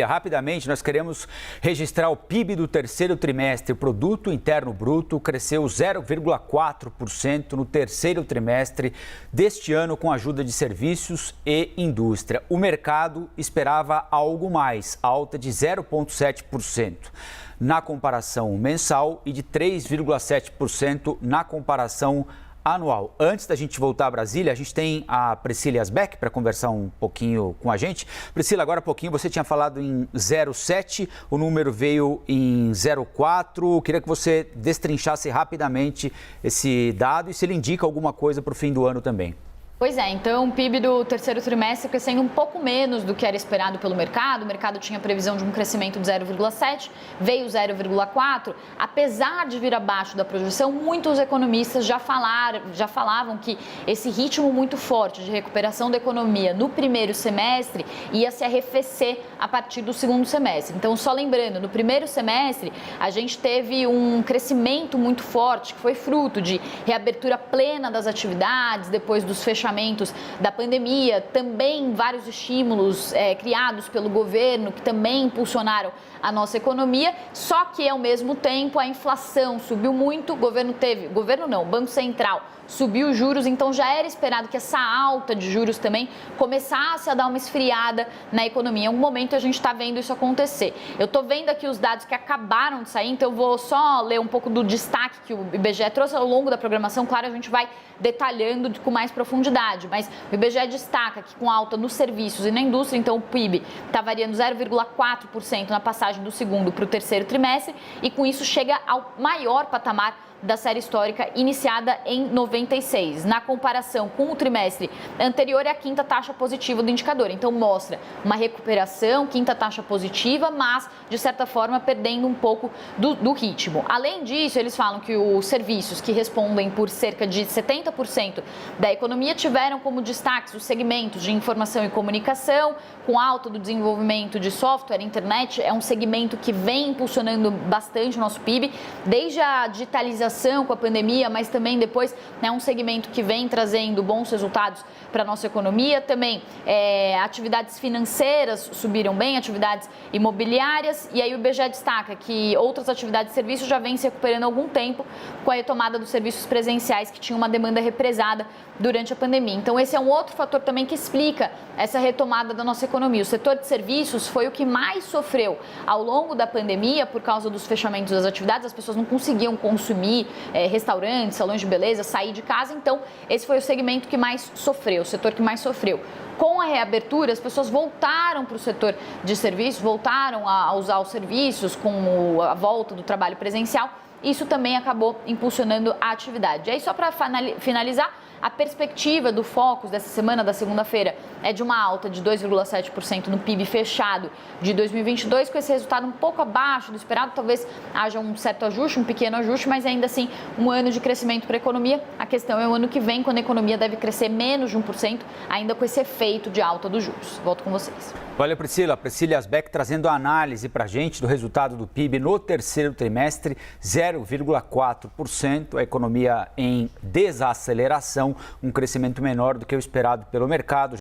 Rapidamente, nós queremos registrar o PIB do terceiro trimestre. O Produto Interno Bruto cresceu 0,4% no terceiro trimestre deste ano com a ajuda de serviços e indústria. O mercado esperava algo mais, alta de 0,7% na comparação mensal e de 3,7% na comparação anual. Antes da gente voltar a Brasília, a gente tem a Priscila Yazbek para conversar um pouquinho com a gente. Priscila, agora há pouquinho você tinha falado em 0,7, o número veio em 0,4. Queria que você destrinchasse rapidamente esse dado e se ele indica alguma coisa para o fim do ano também. Pois é, então o PIB do terceiro trimestre crescendo um pouco menos do que era esperado pelo mercado. O mercado tinha previsão de um crescimento de 0,7, veio 0,4. Apesar de vir abaixo da projeção, muitos economistas já falavam que esse ritmo muito forte de recuperação da economia no primeiro semestre ia se arrefecer a partir do segundo semestre. Então, só lembrando, no primeiro semestre a gente teve um crescimento muito forte, que foi fruto de reabertura plena das atividades, depois dos fechamentos da pandemia, também vários estímulos criados pelo governo que também impulsionaram a nossa economia, só que ao mesmo tempo a inflação subiu muito, o Banco Central subiu os juros, então já era esperado que essa alta de juros também começasse a dar uma esfriada na economia. Em algum momento a gente está vendo isso acontecer. Eu estou vendo aqui os dados que acabaram de sair, então eu vou só ler um pouco do destaque que o IBGE trouxe ao longo da programação. Claro, a gente vai detalhando com mais profundidade, mas o IBGE destaca que com alta nos serviços e na indústria, então o PIB está variando 0,4% na passagem do segundo para o terceiro trimestre e com isso chega ao maior patamar da série histórica iniciada em 96. Na comparação com o trimestre anterior, é a quinta taxa positiva do indicador. Então, mostra uma recuperação, quinta taxa positiva, mas, de certa forma, perdendo um pouco do ritmo. Além disso, eles falam que os serviços que respondem por cerca de 70% da economia tiveram como destaques os segmentos de informação e comunicação, com alta do desenvolvimento de software, internet, é um segmento que vem impulsionando bastante o nosso PIB, desde a digitalização com a pandemia, mas também depois é um segmento que vem trazendo bons resultados para a nossa economia. Também atividades financeiras subiram bem, atividades imobiliárias, e aí o IBGE destaca que outras atividades de serviços já vêm se recuperando há algum tempo com a retomada dos serviços presenciais que tinham uma demanda represada durante a pandemia. Então esse é um outro fator também que explica essa retomada da nossa economia. O setor de serviços foi o que mais sofreu ao longo da pandemia por causa dos fechamentos das atividades, as pessoas não conseguiam consumir restaurantes, salões de beleza, sair de casa, então esse foi o segmento que mais sofreu, o setor que mais sofreu. Com a reabertura, as pessoas voltaram para o setor de serviços, voltaram a usar os serviços com a volta do trabalho presencial, isso também acabou impulsionando a atividade. E aí, só para finalizar, a perspectiva do Focus dessa semana, da segunda-feira, é de uma alta de 2,7% no PIB fechado de 2022, com esse resultado um pouco abaixo do esperado. Talvez haja um certo ajuste, um pequeno ajuste, mas ainda assim um ano de crescimento para a economia. A questão é o ano que vem, quando a economia deve crescer menos de 1%, ainda com esse efeito de alta dos juros. Volto com vocês. Valeu, Priscila. Priscila Yazbek trazendo a análise para a gente do resultado do PIB no terceiro trimestre, 0,4%, a economia em desaceleração, um crescimento menor do que o esperado pelo mercado.